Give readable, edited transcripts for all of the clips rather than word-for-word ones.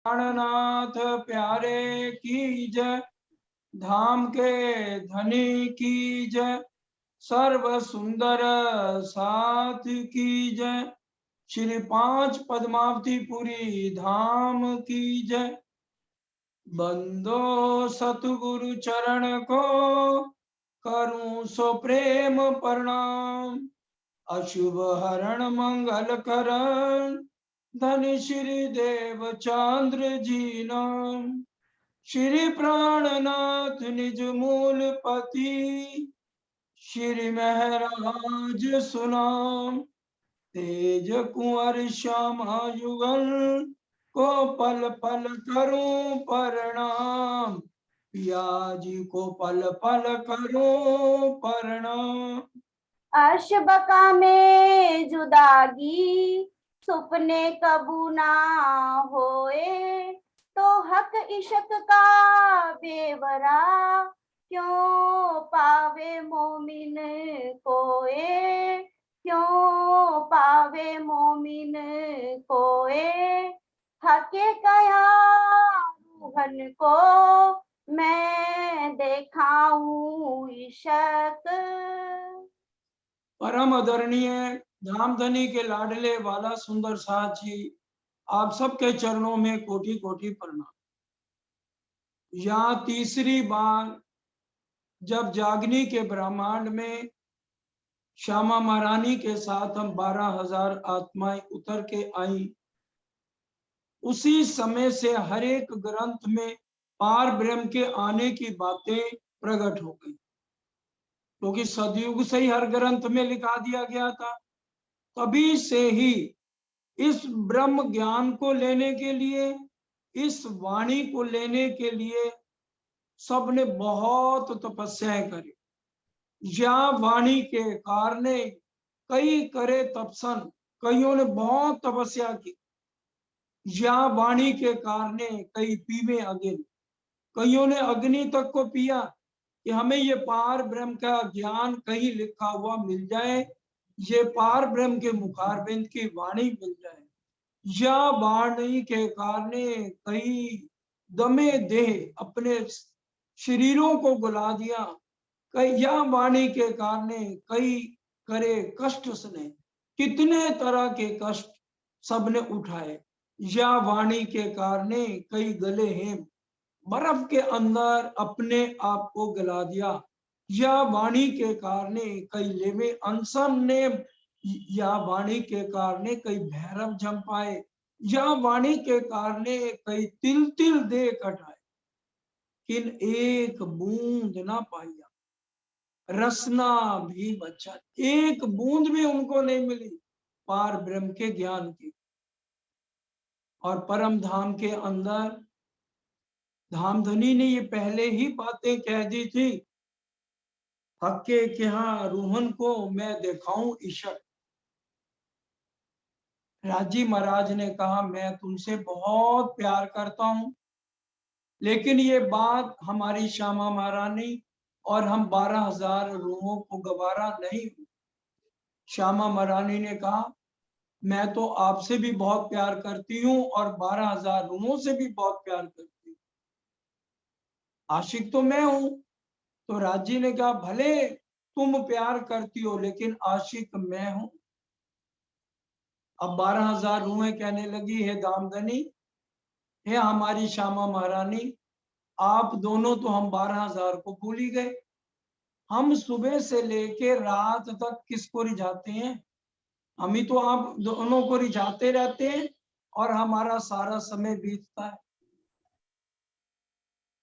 प्राणनाथ प्यारे की जय, धाम के धनी की जय, सर्व सुंदर साथ की जय, श्री पांच पद्मावतीपुरी धाम की जय। बंदो सतगुरु चरण को करूं सो प्रेम प्रणाम, अशुभ हरण मंगल करण धन श्री देव चंद्र जी नाम। श्री प्राणनाथ निज मूल पति, श्री महराज सुनाम, तेज कुंवर श्यामा युगल को पल पल करूं प्रणाम, पियाजी को पल पल करूं प्रणाम। अशबका में जुदागी सुपने कबू ना होए, तो हक इशक का बेवरा क्यों पावे मोमिन कोए, क्यों पावे मोमिन कोए। हके कया रूहन को मैं देखाऊं इशक। परम आदरणीय धामधनी के लाडले वाला सुंदर साथ जी, आप सबके चरणों में कोटि कोटि प्रणाम। यहाँ तीसरी बार जब जागनी के ब्रह्मांड में श्यामा महारानी के साथ हम 12,000 आत्माएं उतर के आई, उसी समय से हर एक ग्रंथ में पार ब्रह्म के आने की बातें प्रकट हो गई, क्योंकि सदयुग से ही हर ग्रंथ में लिखा दिया गया था। तभी से ही इस ब्रह्म ज्ञान को लेने के लिए, इस वाणी को लेने के लिए सबने बहुत तपस्याएं करी। या वाणी के कारण कई करे तपसन, कईयों ने बहुत तपस्या की। या वाणी के कारण कई पीवे अग्नि, कईयों ने अग्नि तक को पिया कि हमें ये पार ब्रह्म का ज्ञान कहीं लिखा हुआ मिल जाए, ये पार ब्रह्म के मुखारबिंद की वाणी मिल जाए। या वाणी के कारण कई दमे देह अपने शरीरों को गुला दिया, कई या वाणी के कारण कई करे कष्ट सने, कितने तरह के कष्ट सबने उठाए। या वाणी के कारण कई गले हैं, बर्फ के अंदर अपने आप को गला दिया। या वाणी के कारण कई लेवे अनशन ने, या वाणी के कारण कई भैरव जम पाए। या वाणी के कारण कई तिल तिल दे कटाए, किन एक बूंद ना पाया, रसना भी बचा, एक बूंद भी उनको नहीं मिली पार ब्रह्म के ज्ञान की। और परम धाम के अंदर धामधनी ने ये पहले ही बातें कह दी थी, हक्के के यहाँ रूहन को मैं दिखाऊं इशक। राजी महाराज ने कहा मैं तुमसे बहुत प्यार करता हूं, लेकिन ये बात हमारी श्यामा महारानी और हम 12,000 रूहों को गवारा नहीं। श्यामा महारानी ने कहा मैं तो आपसे भी बहुत प्यार करती हूँ और 12,000 रूहों से भी बहुत प्यार करती हूँ, आशिक तो मैं हूं। तो राजी ने कहा भले तुम प्यार करती हो, लेकिन आशिक मैं हूं। अब 12,000 रूहें कहने लगी है दामदनी, है हमारी श्यामा महारानी, आप दोनों तो हम 12,000 को भूल ही गए। हम सुबह से लेके रात तक किसको रिझाते हैं? हम ही तो आप दोनों को रिझाते रहते हैं और हमारा सारा समय बीतता है।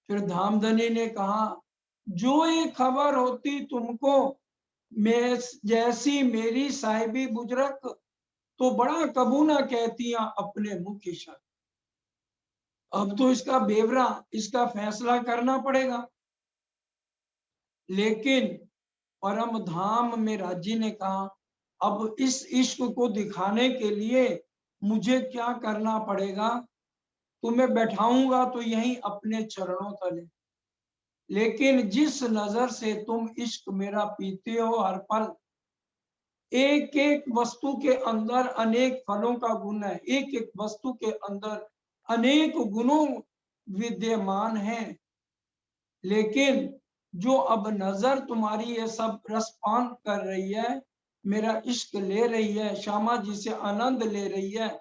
फिर धामधनी ने कहा जो ये खबर होती तुमको मैं जैसी मेरी साहिबी बुजरक, तो बड़ा कबू ना कहती अपने मुख इशक। अब तो इसका बेवरा, इसका फैसला करना पड़ेगा। लेकिन परम धाम में राजी ने कहा अब इस इश्क को दिखाने के लिए मुझे क्या करना पड़ेगा, तुम्हें बैठाऊंगा तो यहीं अपने चरणों तले, लेकिन जिस नजर से तुम इश्क मेरा पीते हो हर पल, एक एक वस्तु के अंदर अनेक फलों का गुण है, एक एक वस्तु के अंदर अनेक गुणों विद्यमान हैं, लेकिन जो अब नजर तुम्हारी ये सब रसपान कर रही है, मेरा इश्क ले रही है, श्यामा जी से आनंद ले रही है,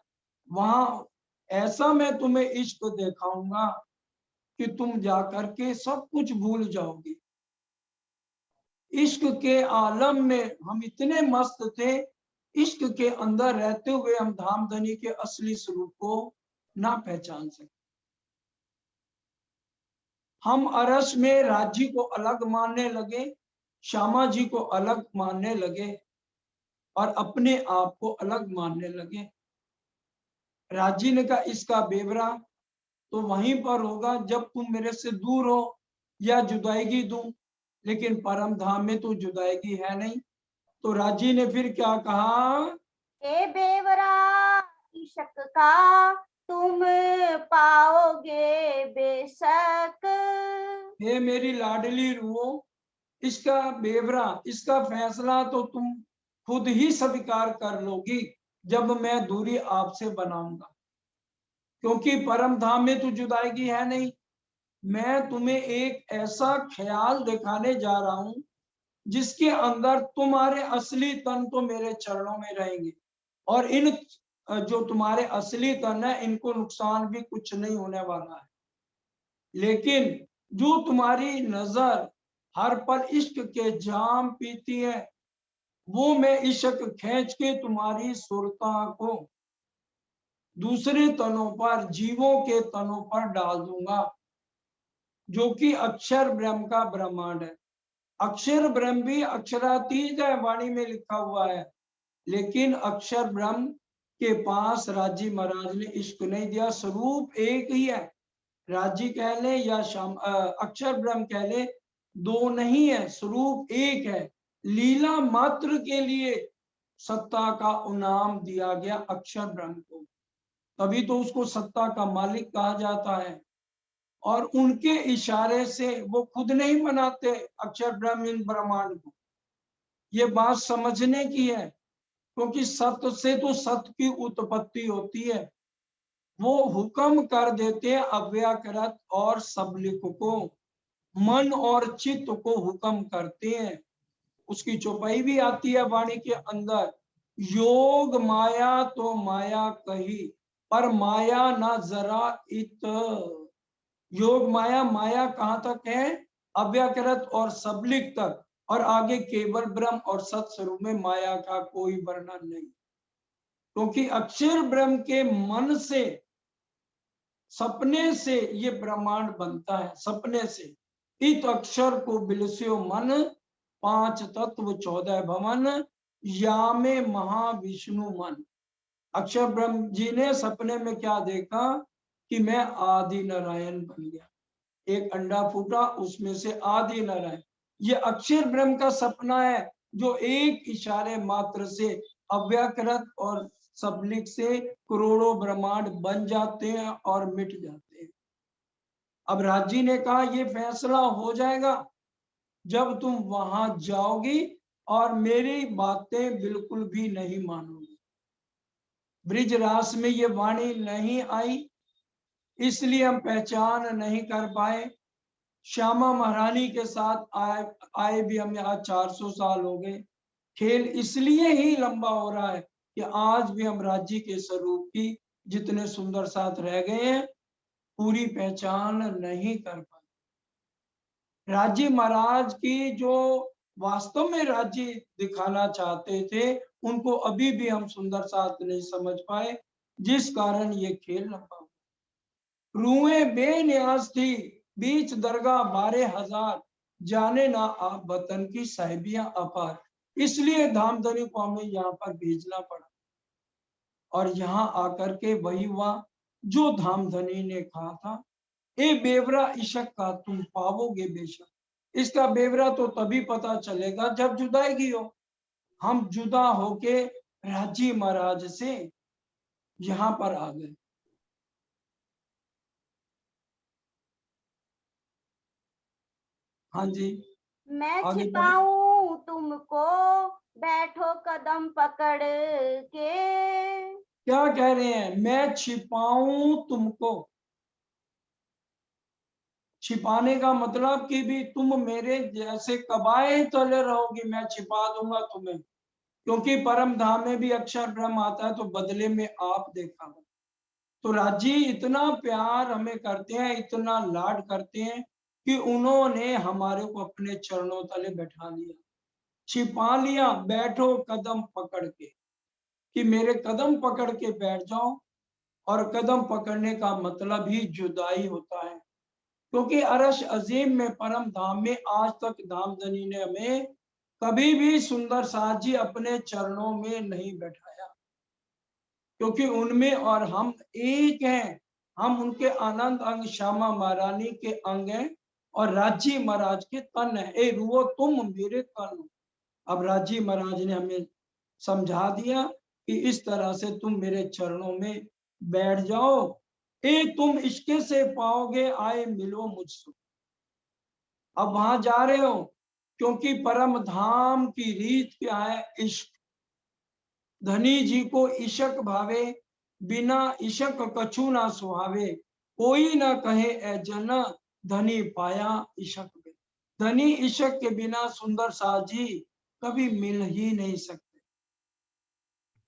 वहां ऐसा मैं तुम्हें इश्क दिखाऊंगा कि तुम जाकर के सब कुछ भूल जाओगे। इश्क के आलम में हम इतने मस्त थे, इश्क के अंदर रहते हुए हम धामधनी के असली स्वरूप को ना पहचान सके। हम अरस में राज्य को अलग मानने लगे, श्यामा जी को अलग मानने लगे और अपने आप को अलग मानने लगे। राजी ने कहा इसका बेवरा तो वहीं पर होगा जब तुम मेरे से दूर हो या जुदाईगी दूं, लेकिन परम धाम में तो जुदाईगी है नहीं। तो राजी ने फिर क्या कहा, ए बेवरा इश्क का तुम पाओगे बेशक। हे मेरी लाडली रूहो, इसका बेवरा, इसका फैसला तो तुम खुद ही स्वीकार कर लोगी जब मैं दूरी आपसे बनाऊंगा, क्योंकि परम धाम में तो जुदाईगी है नहीं। मैं तुम्हें एक ऐसा ख्याल दिखाने जा रहा हूं जिसके अंदर तुम्हारे असली तन तो मेरे चरणों में रहेंगे, और इन जो तुम्हारे असली तन है इनको नुकसान भी कुछ नहीं होने वाला है। लेकिन जो तुम्हारी नजर हर पल इश्क के जाम पीती है, वो मैं इश्क खींच के तुम्हारी सुरता को दूसरे तनों पर, जीवों के तनों पर डाल दूंगा, जो कि अक्षर ब्रह्म का ब्रह्मांड है। अक्षर ब्रह्म भी अक्षरातीत है, वाणी में लिखा हुआ है, लेकिन अक्षर ब्रह्म के पास राजी महाराज ने इश्क नहीं दिया। स्वरूप एक ही है, राजी कह ले या श्याम अक्षर ब्रह्म कह ले, दो नहीं है, स्वरूप एक है। लीला मात्र के लिए सत्ता का उनाम दिया गया अक्षर ब्रह्म को, तभी तो उसको सत्ता का मालिक कहा जाता है। और उनके इशारे से वो खुद नहीं बनाते अक्षर ब्रह्म इन ब्रह्मांड को। ये बात समझने की है, क्योंकि सत्य से तो सत्य की उत्पत्ति होती है। वो हुक्म कर देते हैं अव्याकृत और सबलिक को, मन और चित्त को हुक्म करते हैं। उसकी चौपाई भी आती है वाणी के अंदर, योग माया तो माया कही, पर माया ना जरा इत। योग माया, माया कहां तक है, अव्याकृत और सबलिक तक, और आगे केवल ब्रह्म और सत स्वरूप में माया का कोई वर्णन नहीं, क्योंकि अक्षर ब्रह्म के मन से, सपने से ये ब्रह्मांड बनता है, सपने से। इत अक्षर को बिलस्यो मन, पांच तत्व 14 भवन, या में महाविष्णु मन। अक्षर ब्रह्म जी ने सपने में क्या देखा कि मैं आदि नारायण बन गया, एक अंडा फूटा उसमें से आदि नारायण। ये अक्षर ब्रह्म का सपना है, जो एक इशारे मात्र से अव्याकृत और सबलिक से करोड़ों ब्रह्मांड बन जाते हैं और मिट जाते हैं। अब राजी ने कहा ये फैसला हो जाएगा जब तुम वहां जाओगी और मेरी बातें बिल्कुल भी नहीं मानोगी। ब्रिजरास में ये वाणी नहीं आई, इसलिए हम पहचान नहीं कर पाए। श्यामा महारानी के साथ आए भी हम यहाँ 400 साल हो गए। खेल इसलिए ही लंबा हो रहा है कि आज भी हम राज्य के स्वरूप की जितने सुंदर साथ रह गए हैं, पूरी पहचान नहीं कर पाए। राज्य महाराज की जो वास्तव में राज्य दिखाना चाहते थे, उनको अभी भी हम सुंदर साथ नहीं समझ पाए, जिस कारण ये खेल लंबा हुआ। रूहें बेनियाज थी बीच दरगाह 12,000, जाने ना आप वतन की साहिबियां अपार। इसलिए धामधनी को हमें यहाँ पर भेजना पड़ा, और यहाँ आकर के वही हुआ जो धामधनी ने कहा था, ए बेवरा इशक का तुम पाओगे बेशक। इसका बेवरा तो तभी पता चलेगा जब जुदाईगी हो। हम जुदा होके राजी महाराज से यहाँ पर आ गए। हाँ जी, मैं आगे बढ़े। छिपाऊं तुमको बैठो कदम पकड़ के। क्या कह रहे हैं, मैं छिपाऊं तुमको। छिपाने का मतलब कि भी तुम मेरे जैसे कबाए तले रहोगी, मैं छिपा दूंगा तुम्हें, क्योंकि परम धाम में भी अक्षर ब्रह्म आता है तो बदले में आप देखा। तो राजी इतना प्यार हमें करते हैं, इतना लाड करते हैं कि उन्होंने हमारे को अपने चरणों तले बैठा लिया, छिपा लिया। बैठो कदम पकड़ के, कि मेरे कदम पकड़ के बैठ जाओ। और कदम पकड़ने का मतलब ही जुदाई होता है, क्योंकि अरश अजीम में परम धाम में आज तक धामधनी ने हमें कभी भी सुंदर साथ जी अपने चरणों में नहीं बैठाया, क्योंकि उनमें और हम एक हैं। हम उनके आनंद अंग श्यामा महारानी के अंग हैं और राजी महाराज के तन है। ए रुओ तुम मेरे तन हो। अब राजी महाराज ने हमें समझा दिया कि इस तरह से तुम मेरे चरणों में बैठ जाओ। ए तुम इश्क से पाओगे आए मिलो मुझसे। अब वहां जा रहे हो, क्योंकि परम धाम की रीत क्या है, इश्क। धनी जी को इशक भावे, बिना इशक कछु ना सुहावे। कोई ना कहे ए जन, धनी पाया इशक में। धनी इशक के बिना सुंदर साजी कभी मिल ही नहीं सकते।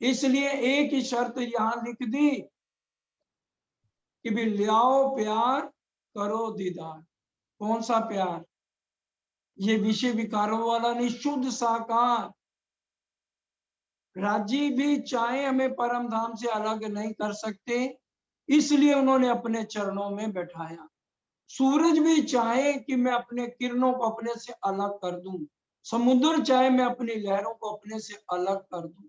इसलिए एक ही शर्त यहां लिख दी कि भी लियाओ प्यार, करो दीदार। कौन सा प्यार, ये विषय विकारों वाला नहीं, शुद्ध साकार। राजी भी चाहे हमें परम धाम से अलग नहीं कर सकते, इसलिए उन्होंने अपने चरणों में बैठाया। सूरज भी चाहे कि मैं अपने किरणों को अपने से अलग कर दूं, समुद्र चाहे मैं अपनी लहरों को अपने से अलग कर दूं,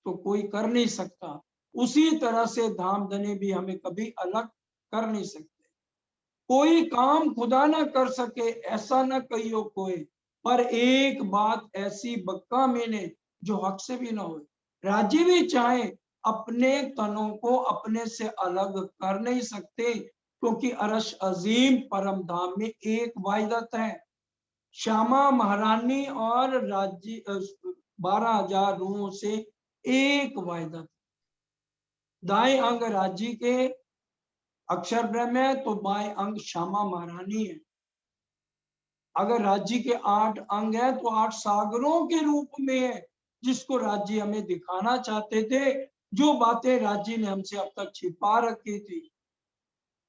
तो कोई कर नहीं सकता। उसी तरह से धामधनी भी हमें कभी अलग कर नहीं सकते। कोई काम खुदा ना कर सके ऐसा ना कहियो कोई, पर एक बात ऐसी बक्का मैंने जो हक से भी ना हो। राजी भी चाहे अपने तनों को अपने से अलग कर नहीं सकते, क्योंकि अरश अजीम परम धाम में एक वाहिदत है। श्यामा महारानी और राजी 12,000 रूहों से एक वाहिदत। दाएं अंग राजी के अक्षर ब्रह्म है तो बाएं अंग श्यामा महारानी है। अगर राज्य के 8 अंग है तो 8 सागरों के रूप में है, जिसको राज्य हमें दिखाना चाहते थे। जो बातें राज्य ने हमसे अब तक छिपा रखी थी,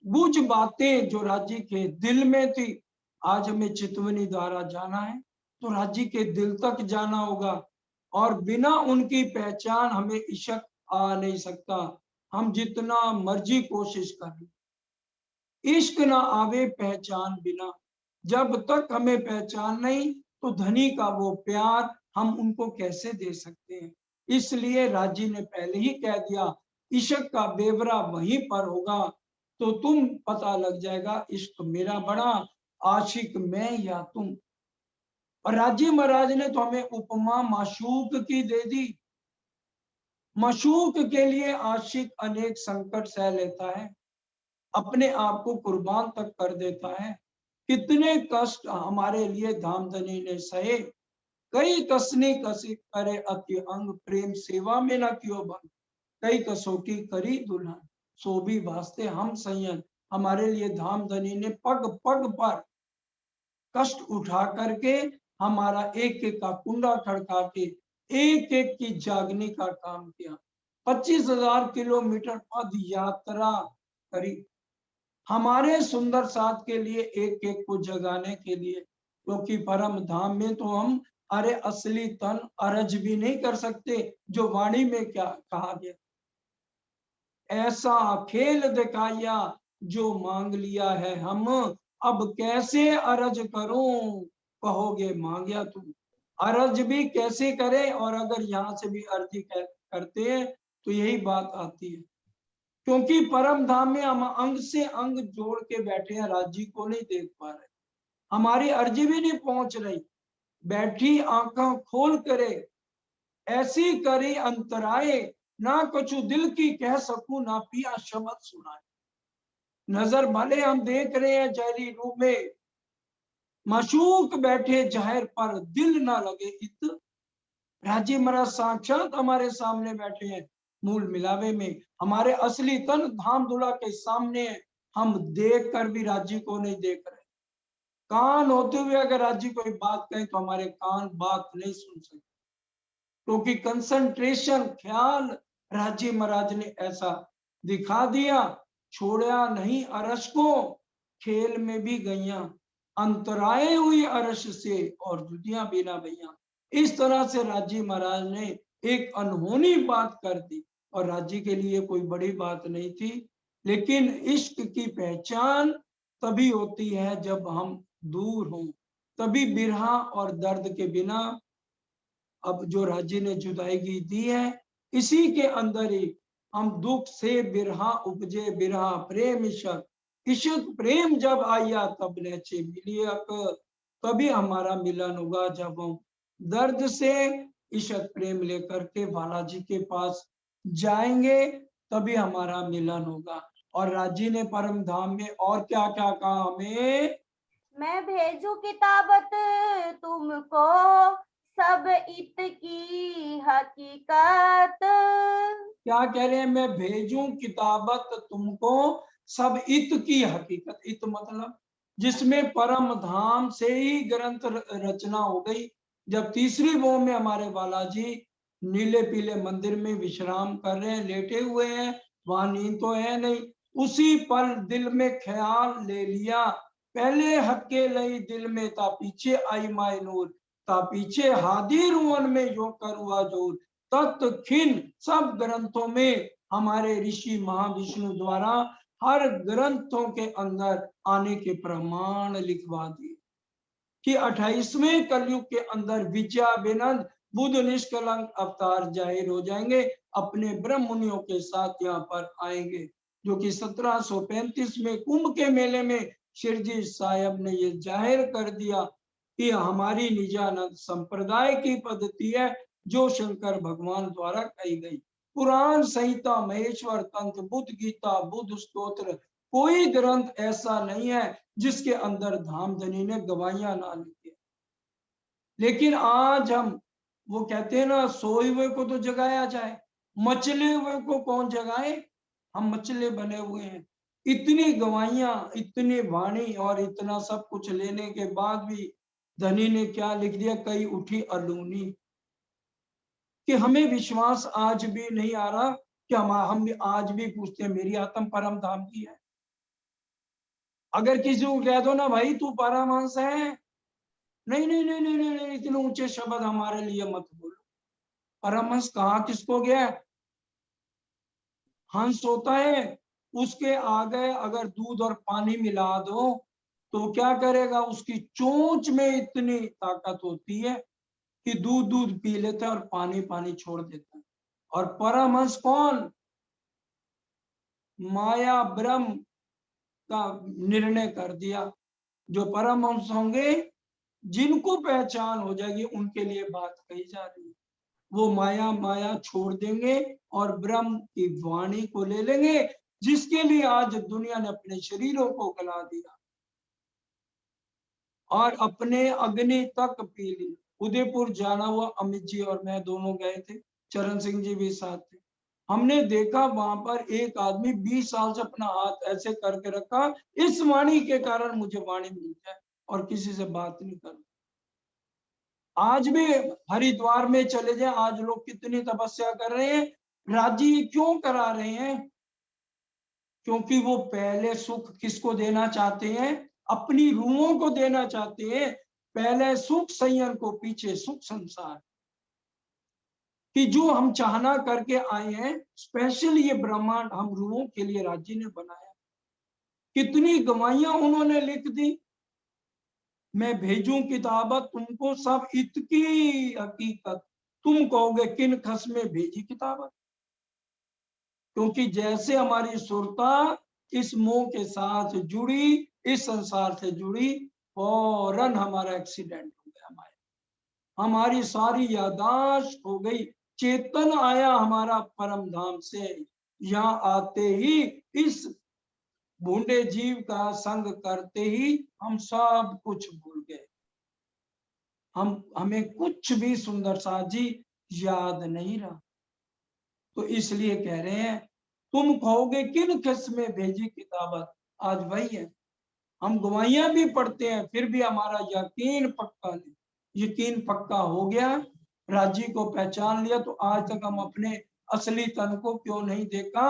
कुछ बातें जो राज्य के दिल में थी, आज हमें चितवनी द्वारा जाना है तो राज्य के दिल तक जाना होगा। और बिना उनकी पहचान हमें इशक आ नहीं सकता, हम जितना मर्जी कोशिश कर लें। इश्क ना आवे पहचान बिना, जब तक हमें पहचान नहीं तो धनी का वो प्यार हम उनको कैसे दे सकते हैं। इसलिए राजी ने पहले ही कह दिया, इश्क का बेवरा वहीं पर होगा तो तुम पता लग जाएगा इश्क मेरा बड़ा, आशिक मैं या तुम। और राजी महाराज ने तो हमें उपमा माशूक की दे दी। मशूक के लिए आशिक अनेक संकट सह लेता है, अपने आप को कुर्बान तक कर देता है। कितने कष्ट हमारे लिए धामधनी ने सहे। कई कसनी कसी करे अति अंग, प्रेम सेवा में न क्यों भंग। कई कसौटी करी दुल्हन, सो भी वास्ते हम संयन। हमारे लिए धामधनी ने पग पग पर कष्ट उठा करके हमारा एक एक का कुंडा खड़का के एक एक की जागने का काम किया। 25,000 किलोमीटर पद यात्रा करी हमारे सुंदर साथ के लिए, एक एक को जगाने के लिए। क्योंकि परम धाम में तो हम अरे असली तन अरज भी नहीं कर सकते, जो वाणी में क्या कहा गया, ऐसा खेल दिखाया जो मांग लिया है हम, अब कैसे अरज करूं, कहोगे मांगया तुम। अरज भी कैसे करे, और अगर यहाँ से भी अर्जी करते हैं तो यही बात आती है। क्योंकि परम धाम में हम अंग से अंग जोड़ के बैठे हैं, राज्य को नहीं देख पा रहे, हमारी अर्जी भी नहीं पहुंच रही। बैठी आंखें खोल करे, ऐसी करी अंतराए, ना कुछ दिल की कह सकूं, ना पिया शब्द सुनाए। नजर भले हम देख रहे हैं जहरी रूप में, मशूक बैठे जहर पर दिल ना लगे इत। राजी महाराज साक्षात हमारे सामने बैठे हैं, मूल मिलावे में हमारे असली तन धाम धूला के सामने है। हम देख कर भी राज्य को नहीं देख रहे। कान होते हुए अगर राज्य कोई बात कहे तो हमारे कान बात नहीं सुन सकते, क्योंकि कंसंट्रेशन ख्याल राज्य महाराज ने ऐसा दिखा दिया। छोड़ा नहीं अरस को, खेल में भी गैया, अंतराए हुई अरस से और दुनिया बिना भैया। इस तरह से राज्य महाराज ने एक अनहोनी बात कर दी, और राज्य के लिए कोई बड़ी बात नहीं थी। लेकिन इश्क की पहचान तभी होती है जब हम दूर हों, तभी बिरहा और दर्द के बिना अब जो राज्य ने जुदाई दी है, इसी के अंदर ही हम दुख से बिरहा उपजे, बिरहा प्रेम इशक, इशक प्रेम जब आया तब नेचे मिलियक। तभी हमारा मिलन होगा जब हम दर्द से इशक प्रेम लेकर के बालाजी के पास जाएंगे, तभी हमारा मिलन होगा। और राज्य ने परम धाम में और क्या क्या कहा हमें? मैं भेजू किताबत तुमको सब इत की हकीकत। क्या कह रहे हैं? मैं भेजूं किताबत तुमको सब इत की हकीकत। इत मतलब जिसमें परम धाम से ही ग्रंथ रचना हो गई। जब तीसरी वो में हमारे बालाजी नीले पीले मंदिर में विश्राम कर रहे हैं, लेटे हुए हैं, वहां नींद तो है नहीं, उसी पल दिल में ख्याल ले लिया, पहले हक्के लई दिल में ता पीछे आई माय नूर, ता पीछे हादी रुअन में यो कर हुआ जोर। तत्व खिन सब ग्रंथों में हमारे ऋषि महाविष्णु द्वारा हर ग्रंथों के अंदर आने के प्रमाण लिखवा दिए कि 28वें कलयुग के अंदर विद्या बेनंद बुद्ध निष्कलंक अवतार जाहिर हो जाएंगे, अपने ब्रह्म मुनियों के साथ यहाँ पर आएंगे, जो कि 1735 में कुंभ के मेले में शिरजी साहब ने ये जाहिर कर दिया कि हमारी निजानंद संप्रदाय की पद्धति है जो शंकर भगवान द्वारा कही गई। पुराण संहिता, महेश्वर तंत्र, बुद्ध गीता, बुद्ध स्तोत्र, कोई ग्रंथ ऐसा नहीं है जिसके अंदर धामधनी ने गवाहियां ना लिखी। लेकिन आज हम वो कहते हैं ना, सोए हुए को तो जगाया जाए, मचले हुए को कौन जगाए? हम मचले बने हुए हैं। इतनी गवाहियां, इतनी वाणी और इतना सब कुछ लेने के बाद भी धनी ने क्या लिख दिया? कई उठी अलूनी, कि हमें विश्वास आज भी नहीं आ रहा कि हम आज भी पूछते हैं मेरी आत्म परम धाम की है। अगर किसी को कह दो ना भाई तू परमहंस है, नहीं नहीं नहीं नहीं नहीं, नहीं इतने ऊंचे शब्द हमारे लिए मत बोलो। परमहंस कहा किसको गया? हंस होता है, उसके आगे अगर दूध और पानी मिला दो तो क्या करेगा? उसकी चोंच में इतनी ताकत होती है कि दूध दूध पी लेता है और पानी पानी छोड़ देता है। और परमहंस कौन? माया ब्रह्म का निर्णय कर दिया। जो परमहंस होंगे, जिनको पहचान हो जाएगी, उनके लिए बात कही जा रही है। वो माया माया छोड़ देंगे और ब्रह्म की वाणी को ले लेंगे, जिसके लिए आज दुनिया ने अपने शरीरों को गला दिया और अपने अग्नि तक पी ली। उदयपुर जाना हुआ अमित जी और मैं दोनों गए थे, चरण सिंह जी भी साथ थे। हमने देखा वहां पर एक आदमी 20 साल से अपना हाथ ऐसे करके रखा, इस वाणी के कारण मुझे वाणी मिल जाए और किसी से बात नहीं कर। आज भी हरिद्वार में चले जाए, आज लोग कितनी तपस्या कर रहे हैं। राज्य क्यों करा रहे हैं? क्योंकि वो पहले सुख किसको देना चाहते हैं? अपनी रूहों को देना चाहते हैं। पहले सुख संयम को, पीछे सुख संसार, कि जो हम चाहना करके आए हैं। स्पेशल ये ब्रह्मांड हम रूहों के लिए राज्य ने बनाया। कितनी गवाहियां उन्होंने लिख दी। मैं भेजूं किताबत तुमको सब इत की हकीकत। तुम कहोगे किन खस में भेजी किताबत? क्योंकि जैसे हमारी सुरता इस मोह के साथ जुड़ी, इस संसार से जुड़ी, फौरन हमारा एक्सीडेंट हो गया। हमारी सारी यादाश्त हो गई। चेतन आया हमारा परम धाम से, यहाँ आते ही इस भूडे जीव का संग करते ही हम सब कुछ भूल गए। हमें कुछ भी सुंदर सा जी याद नहीं रहा। तो इसलिए कह रहे हैं, तुम कहोगे किन किस्में भेजी किताबत, आज वही है। हम गवाहियां भी पढ़ते हैं, फिर भी हमारा यकीन पक्का नहीं। यकीन पक्का हो गया, राजी को पहचान लिया, तो आज तक हम अपने असली तन को क्यों नहीं देखा?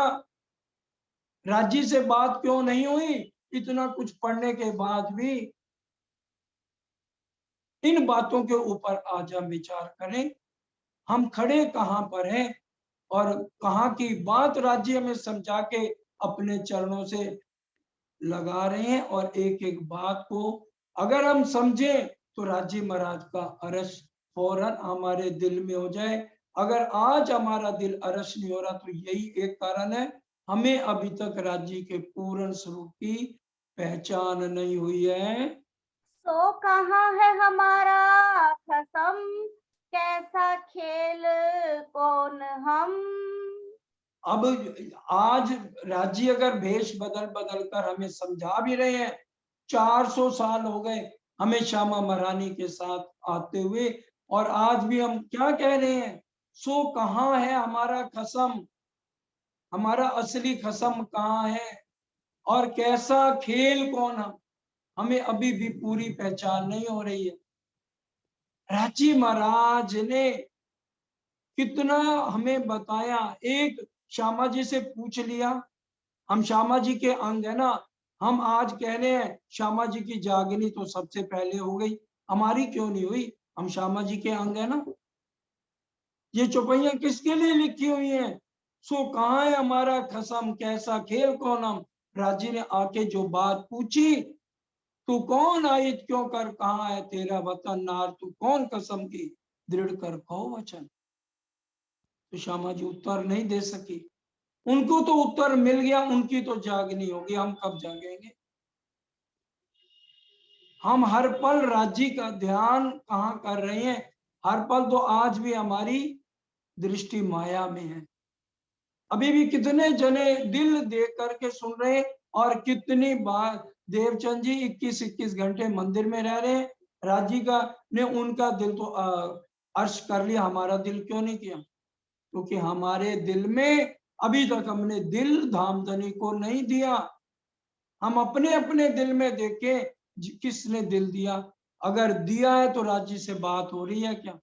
राजी से बात क्यों नहीं हुई? इतना कुछ पढ़ने के बाद भी। इन बातों के ऊपर आज हम विचार करें, हम खड़े कहाँ पर हैं और कहाँ की बात राज्य हमें समझा के अपने चरणों से लगा रहे हैं। और एक एक बात को अगर हम समझें तो राज्य महाराज का अरस फौरन हमारे दिल में हो जाए। अगर आज हमारा दिल अरस नहीं हो रहा तो यही एक कारण है, हमें अभी तक राज्य के पूर्ण स्वरूप की पहचान नहीं हुई है। सो कहाँ है हमारा खसम, कैसा खेल कौन हम। अब आज राज्य अगर भेष बदल बदल कर हमें समझा भी रहे हैं, 400 साल हो गए हमें श्यामा महारानी के साथ आते हुए, और आज भी हम क्या कह रहे हैं, सो कहाँ है हमारा खसम, हमारा असली खसम कहाँ है, और कैसा खेल कौन हम, हमें अभी भी पूरी पहचान नहीं हो रही है। रांची महाराज ने कितना हमें बताया। एक श्यामा जी से पूछ लिया, हम श्यामा जी के अंग है ना, हम आज कह रहे हैं श्यामा जी की जागनी तो सबसे पहले हो गई, हमारी क्यों नहीं हुई? हम श्यामा जी के अंग है ना। ये चौपाइयां किसके लिए लिखी हुई हैं? सो कहाँ है हमारा खसम, कैसा खेल कौन हम। राजी ने आके जो बात पूछी, तू कौन आई क्यों कर, कहाँ है तेरा वतन नार, तू कौन कसम की दृढ़ कर कहो वचन। तो श्यामा जी उत्तर नहीं दे सकी। उनको तो उत्तर मिल गया, उनकी तो जागनी होगी, हम कब जागेंगे? हम हर पल राज्य का ध्यान कहाँ कर रहे हैं? हर पल तो आज भी हमारी दृष्टि माया में है। अभी भी कितने जने दिल दे करके सुन रहे हैं, और कितनी बार देवचंद जी 21-21 घंटे मंदिर में रह रहे हैं। राजी का ने उनका दिल तो अर्श कर लिया, हमारा दिल क्यों नहीं किया? क्योंकि हमारे दिल में अभी तक हमने दिल धामधनी को नहीं दिया। हम अपने अपने दिल में देखें किसने दिल दिया। अगर दिया है तो राज्य से बात हो रही है क्या?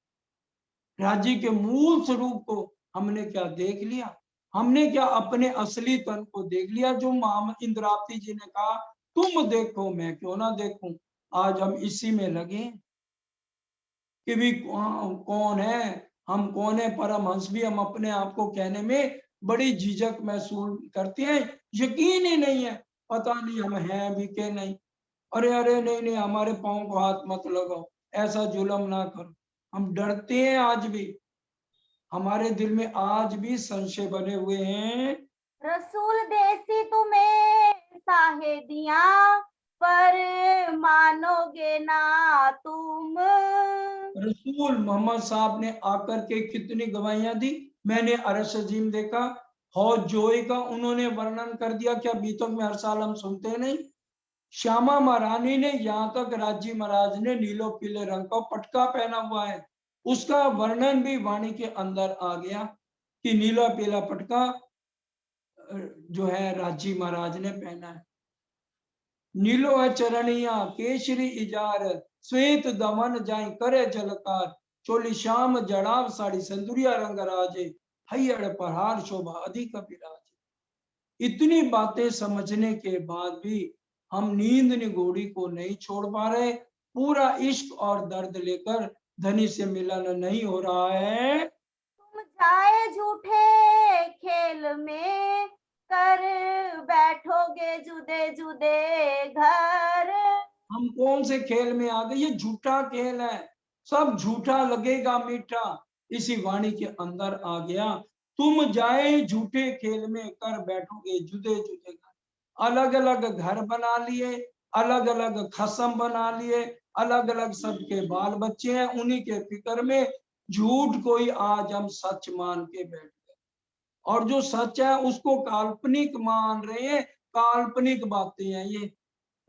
राज्य के मूल स्वरूप को हमने क्या देख लिया? हमने क्या अपने असली तन को देख लिया? जो मोहम्मद इंद्रावती जी ने कहा, तुम देखो मैं क्यों ना देखूं। आज हम इसी में लगे कि भी कौन है, हम कौन है। परमहंस भी हम अपने आप को कहने में बड़ी झिझक महसूस करते हैं, यकीन ही नहीं है, पता नहीं हम हैं भी के नहीं। अरे अरे नहीं नहीं, हमारे पाँव को हाथ मत लगाओ, ऐसा जुल्म ना करो। हम डरते हैं आज भी, हमारे दिल में आज भी संशय बने हुए हैं। रसूल देसी तुम्हें साहेदिया, पर मानोगे ना तुम। रसूल मोहम्मद साहब ने आकर के कितनी गवाहियां दी। मैंने अरश अजीम देखा, हौज जोई का उन्होंने वर्णन कर दिया, क्या बीतक में हर साल हम सुनते नहीं? श्यामा महारानी ने, यहाँ तक राज्य महाराज ने नीलो पीले रंग का पटका पहना हुआ है, उसका वर्णन भी वाणी के अंदर आ गया कि नीला पीला पटका जो है राज्य महाराज ने पहना है। नीलो है चरणिया केशरी इजार, श्वेत दमन जाय करे झलकार, चोली श्याम जड़ाव साड़ी संदुरिया रंग राजे, हयड़ पहाड़ शोभा अधिक विराजे। इतनी बातें समझने के बाद भी हम नींद निगोड़ी को नहीं छोड़ पा रहे। पूरा इश्क और दर्द लेकर धनी से मिलन नहीं हो रहा है। तुम जाए झूठे खेल में, कर बैठोगे जुदे जुदे घर। हम कौन से खेल में आ गए? ये झूठा खेल है, सब झूठा लगेगा मीठा, इसी वाणी के अंदर आ गया। तुम जाए झूठे खेल में, कर बैठोगे जुदे जुदे घर। अलग अलग घर बना लिए, अलग अलग खसम बना लिए, अलग अलग सबके बाल बच्चे हैं, उन्हीं के फिक्र में झूठ कोई आज हम सच मान के बैठ गए, और जो सच है उसको काल्पनिक मान रहे हैं। काल्पनिक बातें हैं ये,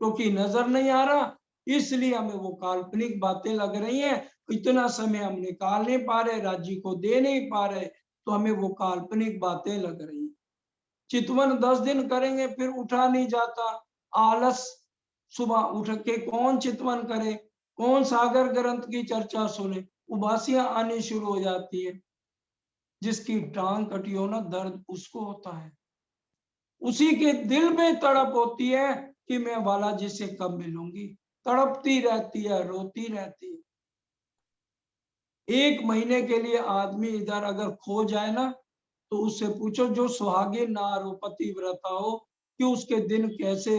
क्योंकि नजर नहीं आ रहा, इसलिए हमें वो काल्पनिक बातें लग रही हैं। इतना समय हम निकाल नहीं पा रहे, राज्य को दे नहीं पा रहे, तो हमें वो काल्पनिक बातें लग रही हैं। चितवन 10 दिन करेंगे फिर उठा नहीं जाता, आलस। सुबह उठ के कौन चितवन करे, कौन सागर ग्रंथ की चर्चा सुने, उबासियां आनी शुरू हो जाती है। जिसकी टांग कटी हो ना, दर्द उसको होता है। उसी के दिल में तड़प होती है कि मैं बालाजी से कब मिलूंगी, तड़पती रहती है, रोती रहती है। 1 महीने के लिए आदमी इधर अगर खो जाए ना, तो उससे पूछो जो सुहागिन नार हो, पतिव्रता हो, कि उसके दिन कैसे,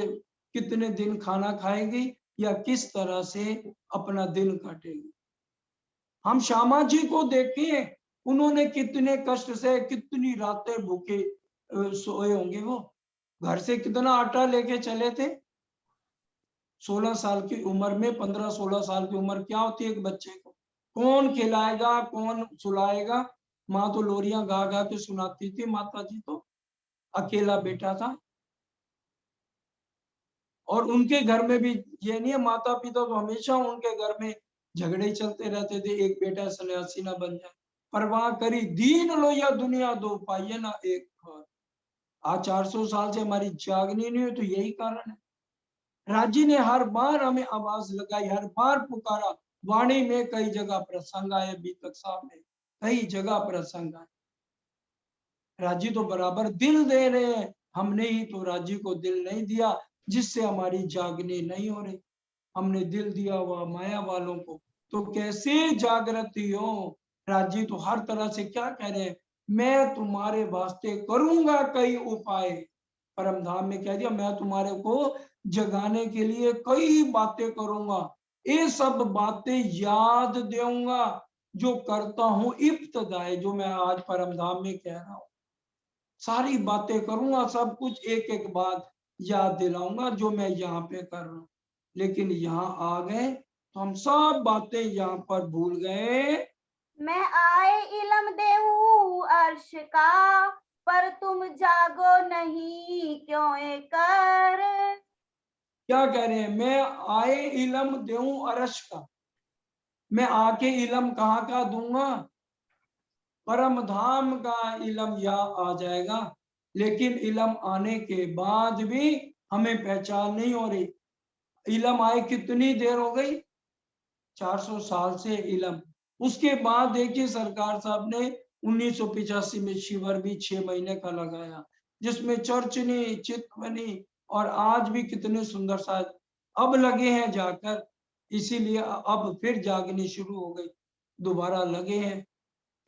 कितने दिन खाना खाएगी या किस तरह से अपना दिन काटेगी। हम श्यामा जी को देखें, उन्होंने कितने कष्ट से, कितनी रातें भूखे सोए होंगे। वो घर से कितना आटा लेके चले थे। 16 साल की उम्र में, 15-16 साल की उम्र क्या होती है एक बच्चे को, कौन खिलाएगा, कौन सुलाएगा। माँ तो लोरियां गा गा के सुनाती थी, माता जी तो अकेला बेटा था। और उनके घर में भी ये नहीं है, माता पिता तो हमेशा उनके घर में झगड़े ही चलते रहते थे, एक बेटा सन्यासी ना बन जाए। परवाह करी दीन लो या दुनिया दो, पाइए ना एक बार। आज 400 साल से हमारी जागनी नहीं हुई, तो यही कारण है। राजी ने हर बार हमें आवाज लगाई, हर बार पुकारा। वाणी में कई जगह प्रसंग आए, अभी तक साहब में कई जगह प्रसंग आए। राजी तो बराबर दिल दे रहे हैं, हमने ही तो राजी को दिल नहीं दिया, जिससे हमारी जागनी नहीं हो रही। हमने दिल दिया हुआ माया वालों को, तो कैसे जागृति हो। राजी तो हर तरह से क्या कह रहे हैं, मैं तुम्हारे वास्ते करूंगा कई उपाय। परम धाम में कह दिया, मैं तुम्हारे को जगाने के लिए कई बातें करूंगा, ये सब बातें याद दूंगा, जो करता हूं इब्तदाई, जो मैं आज परम धाम में कह रहा हूं। सारी बातें करूंगा, सब कुछ एक एक बात याद दिलाऊंगा जो मैं यहाँ पे कर रहा हूँ। लेकिन यहाँ आ गए तो हम सब बातें यहाँ पर भूल गए। मैं आए इलम देऊं अर्श का, पर तुम जागो नहीं क्यों ए कर। क्या कह रहे हैं, मैं आए इलम देऊं अरश का, मैं आके इलम कहाँ का दूंगा, परम धाम का इलम यहाँ आ जाएगा। लेकिन इलम आने के बाद भी हमें पहचान नहीं हो रही। इलम आए कितनी देर हो गई, 400 साल से इलम। उसके बाद देखिए सरकार साहब ने 1985 में शिविर भी 6 महीने का लगाया, जिसमें चर्चनी, चितवनी और आज भी कितने सुंदर सा अब लगे हैं जाकर। इसीलिए अब फिर जागनी शुरू हो गई, दोबारा लगे हैं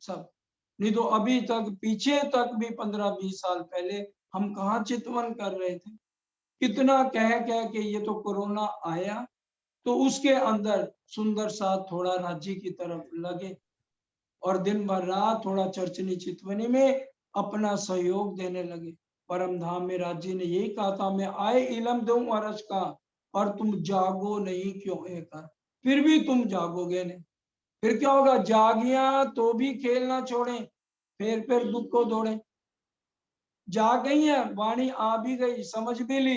सब। नहीं तो अभी तक, पीछे तक भी 15-20 साल पहले हम कहाँ चितवन कर रहे थे। कितना कह कह के ये तो कोरोना आया, तो उसके अंदर सुंदर सा थोड़ा राज्य की तरफ लगे और दिन भर रात थोड़ा चर्चनी चितवनी में अपना सहयोग देने लगे। परम धाम में राज्य ने यही कहा था, मैं आए इलम दूं अरज का, और तुम जागो नहीं क्यों है कर। फिर भी तुम जागोगे नहीं। फिर क्या होगा, जागिया तो भी खेलना छोड़े, फिर दुख को दौड़े। जाग गई है, वाणी आ भी गई, समझ भी ली,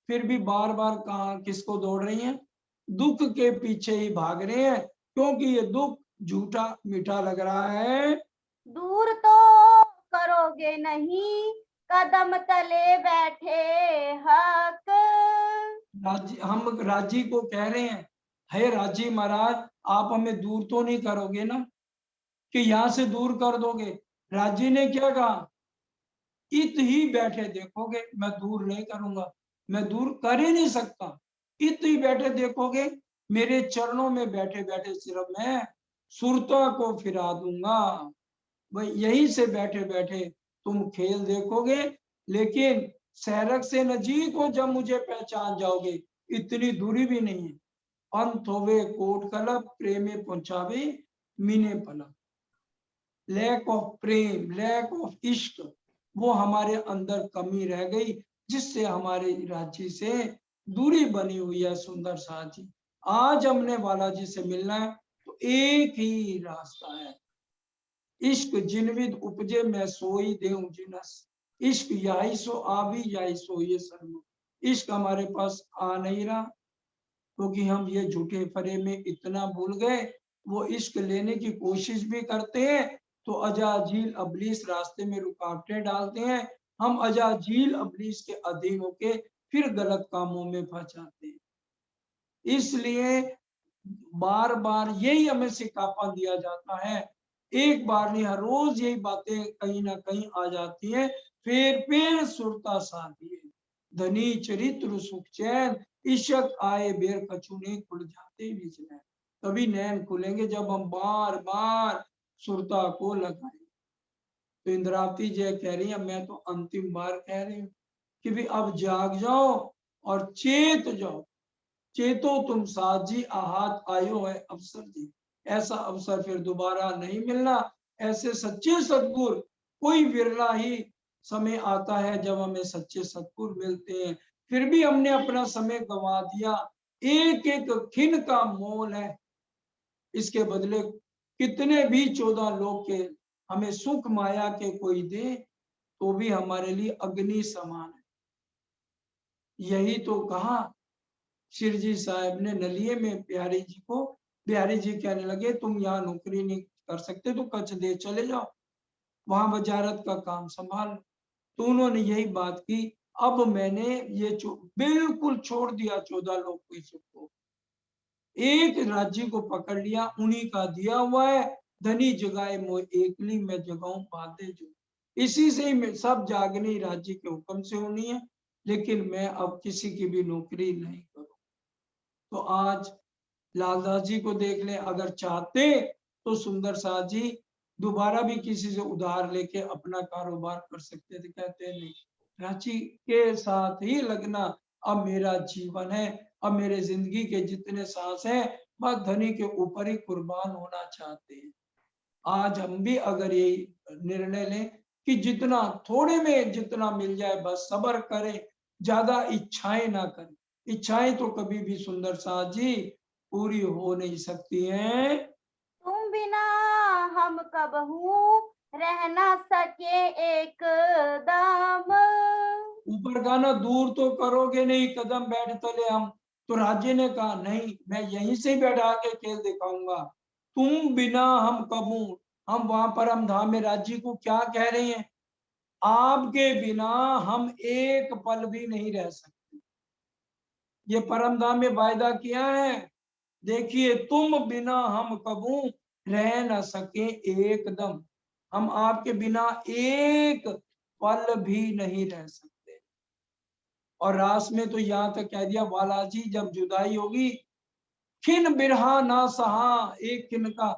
फिर भी बार बार कहा किसको दौड़ रही हैं, दुख के पीछे ही भाग रहे हैं, क्योंकि ये दुख झूठा मीठा लग रहा है। दूर तो करोगे नहीं, कदम तले बैठे हक। हम राजी को कह रहे हैं, हे राजी महाराज, आप हमें दूर तो नहीं करोगे ना, कि यहाँ से दूर कर दोगे। राजी ने क्या कहा, इत ही बैठे देखोगे, मैं दूर नहीं करूंगा, मैं दूर कर ही नहीं सकता। इत ही बैठे देखोगे, मेरे चरणों में बैठे बैठे सिर्फ मैं सुरता को फिरा दूंगा। वही यहीं से बैठे बैठे तुम खेल देखोगे। लेकिन सैरक से नजीक हो जब मुझे पहचान जाओगे, इतनी दूरी भी नहीं है। अंत होवे कोट कलप, प्रेमे पहुंचावे मीने पलप। Lack of prem, lack of ishq, वो हमारे अंदर कमी रह गई, जिससे हमारे राज्य से दूरी बनी हुई है। सुंदर साथ जी, आज हमने बालाजी से मिलना है, तो एक ही रास्ता है, इश्क जिनविद उपजे मैं सोई देऊं जिनस। इश्क यही सो आवी, यही सो ये सर्व। इश्क हमारे पास आ नहीं रहा, क्योंकि हम ये झूठे फरे में इतना भूल गए। वो इश्क लेने की कोशिश भी करते हैं तो अजाजील अबलीस रास्ते में रुकावटें डालते हैं, हम अजाजील अबलीस के अधीन होके फिर गलत कामों में फंस जाते हैं। इसलिए बार बार यही हमें सिकापा दिया जाता है, एक बार नहीं हर रोज यही बातें कहीं ना कहीं आ जाती हैं। फिर सुरता साधी है, धनी चरित्र सुख चैन, इशक आए बेर कछुने खुल जाते बीच में। तभी नैन खुलेंगे जब हम बार बार सुरता को लगाएं। तो इंद्रावती जी कह रही है, मैं तो अंतिम बार कह रही हूँ कि भी अब जाग जाओ और चेत जाओ। चेतो तुम साजी आहत आयो है अवसर जी, ऐसा अवसर फिर दोबारा नहीं मिलना। ऐसे सच्चे सद्गुरु कोई विरला ही समय आता है जब हमें सच्चे सद्गुरु मिलते हैं। फिर भी हमने अपना समय गंवा दिया, एक एक खिन का मोल है। इसके बदले कितने भी 14 लोग के हमें सुख माया के कोई दे तो भी हमारे लिए अग्नि समान है। यही तो कहा शिरजी साहब ने नलिये में बिहारी जी को। बिहारी जी कहने लगे, तुम यहाँ नौकरी नहीं कर सकते तो कच्छ दे चले जाओ, वहां वजारत का काम संभाल। तो उन्होंने यही बात की, अब मैंने ये बिल्कुल छोड़ दिया 14 लोग की सुख को, एक राज्य को पकड़ लिया, उन्हीं का दिया हुआ है। धनी जगाए मोह एकली में जगाऊं बातें जो, इसी से ही सब जागनी राज्य के हुक्म से होनी है, लेकिन मैं अब किसी की भी नौकरी नहीं करूं। तो आज लालदास जी को देख ले, अगर चाहते तो सुंदर साथ जी दोबारा भी किसी से उधार लेके अपना कारोबार कर सकते थे, कहते नहीं, रांची के साथ ही लगना अब मेरा जीवन है, अब मेरे जिंदगी के जितने सांस हैं बस धनी के ऊपर ही कुर्बान होना चाहते हैं। आज हम भी अगर यही निर्णय लें कि जितना थोड़े में जितना मिल जाए बस सब्र करें, ज्यादा इच्छाएं ना करें। इच्छाएं तो कभी भी सुंदर साथ जी पूरी हो नहीं सकती हैं। तुम बिना हम कबहू रह ना सके एक दम। ऊपर गाना दूर तो करोगे नहीं कदम बैठ तले हम। तो राज्य ने कहा नहीं, मैं यहीं से बैठा के खेल दिखाऊंगा। तुम बिना हम कबू, हम वहां परम धाम में राज्य को क्या कह रहे हैं, आपके बिना हम एक पल भी नहीं रह सकते। ये परम धाम में वायदा किया है, देखिए, तुम बिना हम कबू रह न सके एकदम, हम आपके बिना एक पल भी नहीं रह सकते। और रास में तो यहाँ तक कह दिया, बालाजी जब जुदाई होगी खिन बिरहा ना सहा एक खिन का,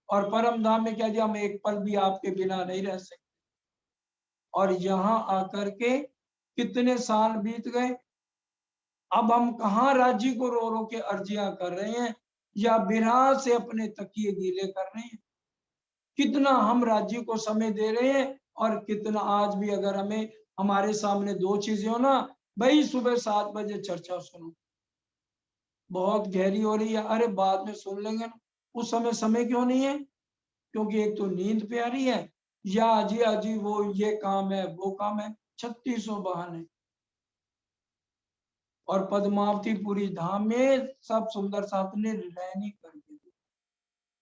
और परम धाम में कह दिया हम एक पल भी आपके बिना नहीं रह सकते। और यहाँ आकर के कितने साल बीत गए, अब हम कहाँ राज्य को रो रो के अर्जियां कर रहे हैं या बिरहा से अपने तकिए गीले कर रहे हैं। कितना हम राज्य को समय दे रहे हैं और कितना आज भी अगर हमें हमारे सामने दो चीजें हो ना, भाई सुबह 7 बजे चर्चा सुनो, बहुत गहरी हो रही है, अरे बाद में सुन लेंगे ना, उस समय क्यों नहीं है, क्योंकि एक तो नींद प्यारी है या अजी अजी वो ये काम है वो काम है, 3600 बहाने। और पद्मावती पूरी धाम में सब सुंदर साथ ने रहनी करके दी,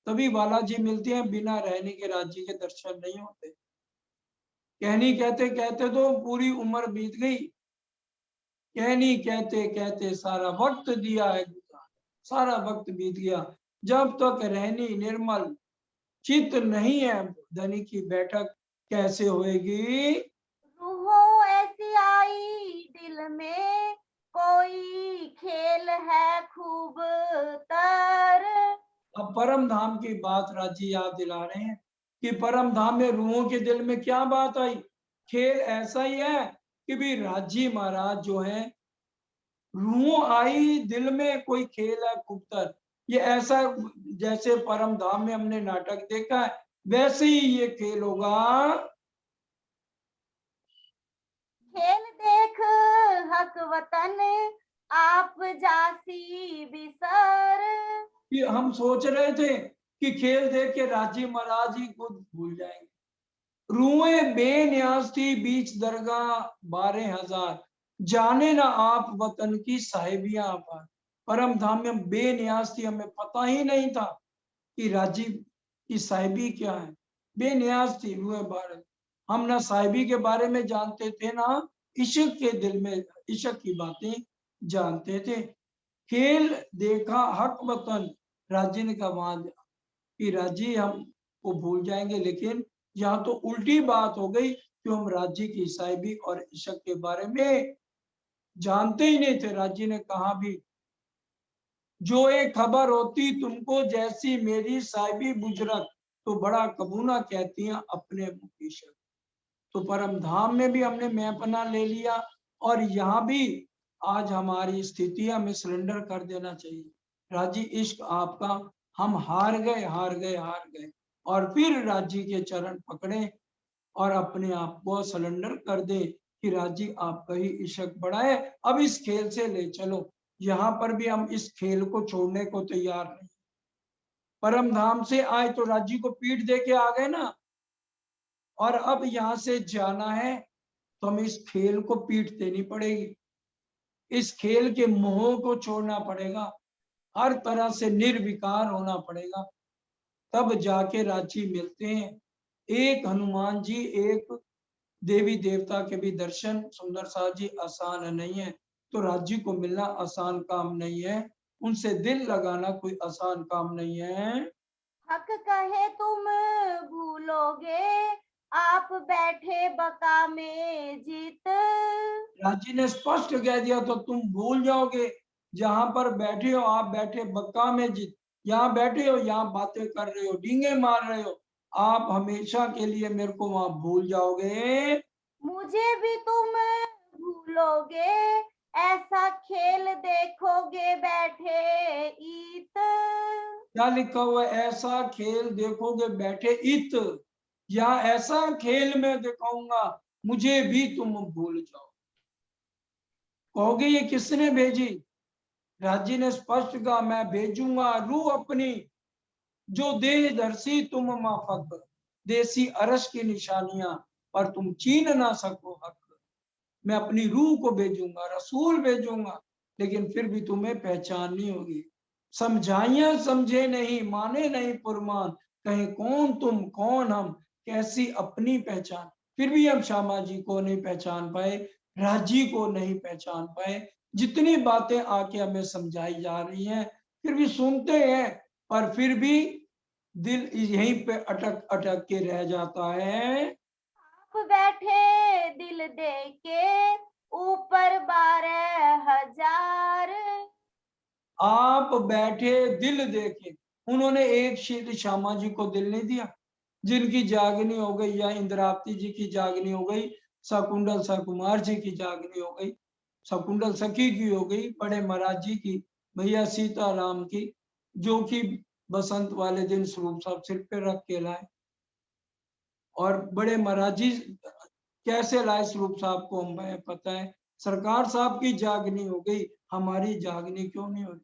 तभी बालाजी मिलते हैं, बिना रहने के राज्य के दर्शन नहीं होते। कहनी कहते कहते तो पूरी उम्र बीत गई, कहनी कहते कहते सारा वक्त दिया है गुजार, सारा वक्त बीत गया, जब तक रहनी निर्मल चित नहीं है धनी की बैठक कैसे होएगी। रूहों ऐसी आई दिल में, कोई खेल है खूब तर। अब परम धाम की बात राजी याद दिला रहे हैं कि परम धाम में रूहों के दिल में क्या बात आई, खेल ऐसा ही है कि भी राजी महाराज जो है, रूह आई दिल में कोई खेल है खूबतर। ये ऐसा जैसे परम धाम में हमने नाटक देखा है वैसे ही ये खेल होगा। खेल देख हक वतन आप जासी बिसर। कि हम सोच रहे थे कि खेल देख के राजी महाराज ही खुद भूल जाएंगे। रूहें बेनियाज थी बीच दरगाह 12,000, जाने ना आप वतन की साहिबियां पर। परम धाम में बेनियाज थी, हमें पता ही नहीं था कि राजी की साहिबी क्या है। बेनियाज थी रूह भारत। हम ना साहिबी के बारे में जानते थे, ना इश्क के दिल में इश्क की बातें जानते थे। खेल देखा हक वतन, राजी ने कहा वहां कि राजी हमको भूल जाएंगे, लेकिन यहाँ तो उल्टी बात हो गई कि हम राजी की साहिबी और इश्क के बारे में जानते ही नहीं थे। राजी ने कहा भी, जो एक खबर होती तुमको जैसी मेरी साहिबी बुजरत, तो बड़ा कबूना कहती हैं अपने मुकीशक। तो परम धाम में भी हमने मैपना ले लिया, और यहाँ भी आज हमारी स्थिति हमें सरेंडर कर देना चाहिए। राजी इश्क आपका, हम हार गए हार गए हार गए, और फिर राजी के चरण पकड़े और अपने आप को सरेंडर कर दे कि राजी आपका ही इश्क बड़ा है, अब इस खेल से ले चलो। यहाँ पर भी हम इस खेल को छोड़ने को तैयार नहीं। परम धाम से आए तो राजी को पीठ दे के आ गए ना, और अब यहाँ से जाना है तो हमें इस खेल को पीठ देनी पड़ेगी, इस खेल के मोह को छोड़ना पड़ेगा, हर तरह से निर्विकार होना पड़ेगा, तब जाके राजी मिलते हैं। एक हनुमान जी, एक देवी देवता के भी दर्शन सुंदर साथ जी आसान नहीं है, तो राज्य को मिलना आसान काम नहीं है, उनसे दिल लगाना कोई आसान काम नहीं है। हक कहे तुम भूलोगे, आप बैठे बका में जीत। राज्य ने स्पष्ट कह दिया तो तुम भूल जाओगे, जहां पर बैठे हो आप, बैठे बक्का में जीत। यहाँ बैठे हो, यहाँ बातें कर रहे हो, डींगे मार रहे हो, आप हमेशा के लिए मेरे को वहां भूल जाओगे। मुझे भी तुम भूलोगे, ऐसा खेल देखोगे बैठे ईत। क्या लिखा हुआ है? ऐसा खेल देखोगे बैठे इत, या ऐसा खेल मैं दिखाऊंगा मुझे भी तुम भूल जाओ। कहोगे ये किसने भेजी? राजी ने स्पष्ट कहा, मैं भेजूंगा रूह अपनी, जो दे दर्शी तुम माफक, देसी अरश की निशानियां पर तुम छीन ना सको हक। मैं अपनी रूह को भेजूंगा, रसूल भेजूंगा, लेकिन फिर भी तुम्हें पहचान नहीं होगी। समझाइया समझे नहीं, माने नहीं पुरमान, कहे कौन तुम कौन हम, कैसी अपनी पहचान। फिर भी हम श्यामा जी को नहीं पहचान पाए, राजी को नहीं पहचान पाए। जितनी बातें आके हमें समझाई जा रही हैं, फिर भी सुनते हैं, पर फिर भी दिल यहीं पे अटक अटक के रह जाता है। आप बैठे दिल दे के ऊपर 12,000। आप बैठे दिल देके, उन्होंने एक श्री श्यामा जी को दिल नहीं दिया, जिनकी जागनी हो गई, या इंद्रावती जी की जागनी हो गई, शकुंडल सकुमार जी की जागनी हो गई, शकुंडल सखी की हो गई, बड़े महाराज जी की, भैया सीताराम की, जो कि बसंत वाले दिन स्वरूप साहब सिर पे रख के लाए। और बड़े महाराज जी कैसे लाए स्वरूप साहब को हमें पता है। सरकार साहब की जागनी हो गई, हमारी जागनी क्यों नहीं हो रही?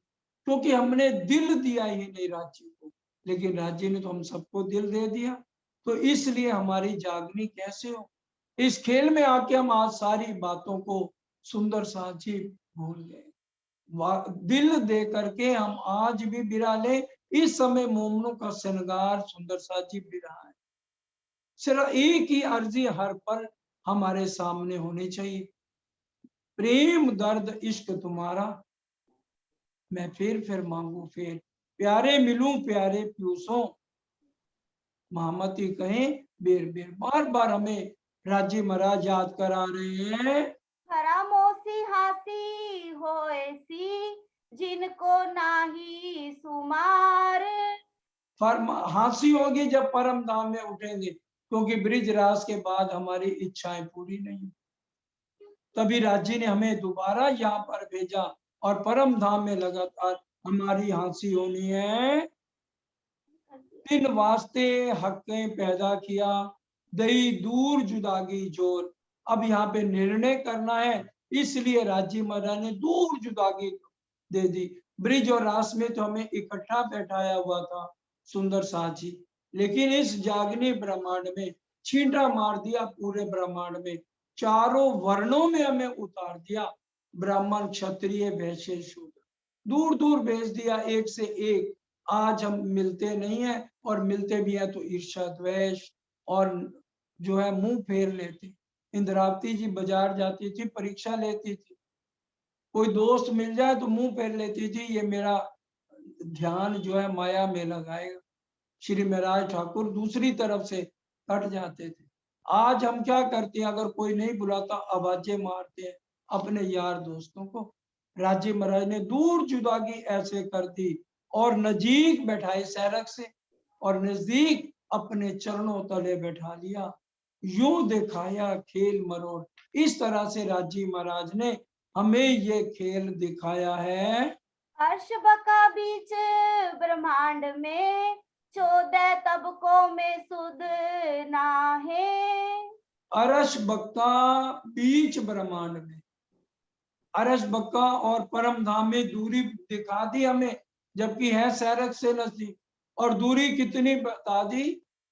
क्योंकि हमने दिल दिया ही नहीं राज्य को, लेकिन राज्य ने तो हम सबको दिल दे दिया, तो इसलिए हमारी जागनी कैसे हो? इस खेल में आके हम आज सारी बातों को सुंदर साची भूल गए। दिल दे करके हम आज भी बिराले, इस समय मोमनों का श्रृंगार सुंदर साची बिरा है। सिर्फ एक ही अर्जी हर पल हमारे सामने होनी चाहिए, प्रेम दर्द इश्क तुम्हारा, मैं फिर मांगू फिर, प्यारे मिलूं प्यारे प्यूसों, महामती कहें बेर बेर। बार बार हमें राज्य महाराज याद करा रहे हैं। खरामोशी हासी हो ऐसी, जिनको नाही सुमार। हंसी होगी जब परम धाम में उठेंगे, क्योंकि ब्रिज रास के बाद हमारी इच्छाएं पूरी नहीं, तभी राज्य ने हमें दोबारा यहाँ पर भेजा, और परम धाम में लगातार हमारी हंसी होनी है। दिन वास्ते हकें पैदा किया, दई दूर जुदागी जोर। अब यहाँ पे निर्णय करना है, इसलिए राज्य महाराज ने दूर जुदागी दे दी। ब्रिज और रास में तो हमें इकट्ठा बैठाया हुआ था सुंदर साची, लेकिन इस जागनी ब्रह्मांड में छींटा मार दिया, पूरे ब्रह्मांड में चारों वर्णों में हमें उतार दिया, ब्राह्मण क्षत्रिय वैश्य शूद्र दूर दूर भेज दिया, एक से एक। आज हम मिलते नहीं है, और मिलते भी है तो ईर्ष्या द्वेष और जो है मुंह फेर लेते। इंद्रावती जी बाजार जाती थी, परीक्षा लेती थी, कोई दोस्त मिल जाए तो मुंह फेर लेती थी, ये मेरा ध्यान जो है माया में लगाएगा। श्री महाराज ठाकुर दूसरी तरफ से हट जाते थे। आज हम क्या करते हैं, अगर कोई नहीं बुलाता आवाजें मारते हैं अपने यार दोस्तों को। राजे महाराज ने दूर जुदागी ऐसे कर दी और नजीक बैठाए सैरक से, और नजदीक अपने चरणों तले बैठा लिया। यूं दिखाया खेल मरोड़। इस तरह से राजी महाराज ने हमें ये खेल दिखाया है। अर्श बका बीच ब्रह्मांड में 14 तबकों में सुध नाहे। अरश बक्का बीच ब्रह्मांड में, अरश बक्का और परम धाम में दूरी दिखा दी हमें, जबकि है सैरक से नजदीक। और दूरी कितनी बता दी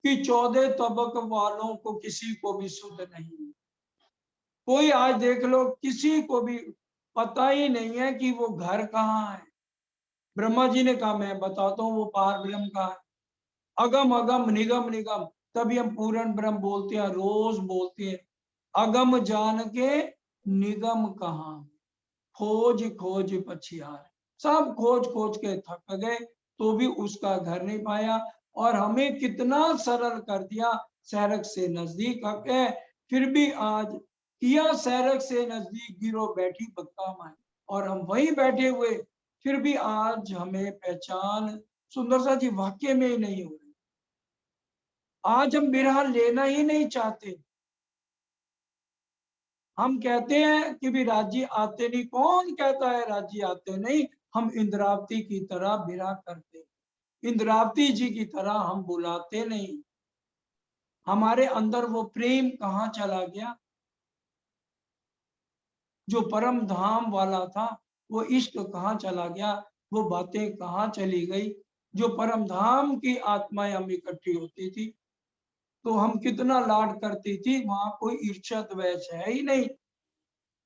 कि 14 तबक वालों को किसी को भी सुध नहीं। कोई आज देख लो, किसी को भी पता ही नहीं है कि वो घर कहाँ है। ब्रह्मा जी ने कहा मैं बताता हूँ वो पार ब्रह्म का है। अगम अगम निगम निगम, तभी हम पूर्ण ब्रह्म बोलते हैं, रोज बोलते हैं। अगम जान के निगम कहाँ, खोज खोज पछियार। सब खोज खोज के थक गए तो भी उसका घर नहीं पाया। और हमें कितना सरल कर दिया, सैरक से नजदीक है, फिर भी आज किया सैरक से नजदीक गिरो बैठी बक्का माए। और हम वहीं बैठे हुए फिर भी आज हमें पहचान सुंदर सा जी वाक्य में ही नहीं हो रही। आज हम बिरहा लेना ही नहीं चाहते। हम कहते हैं कि भी राज्य आते नहीं, कौन कहता है राज्य आते नहीं। हम इंद्रावती की तरह बिरहा करते, इंद्रावती जी की तरह हम बुलाते नहीं। हमारे अंदर वो प्रेम कहाँ चला गया जो परम धाम वाला था, वो इश्क कहाँ चला गया, वो बातें कहाँ चली गई। जो परम धाम की आत्माएं हम इकट्ठी होती थी तो हम कितना लाड करती थी, वहां कोई ईर्ष्या द्वेष है ही नहीं।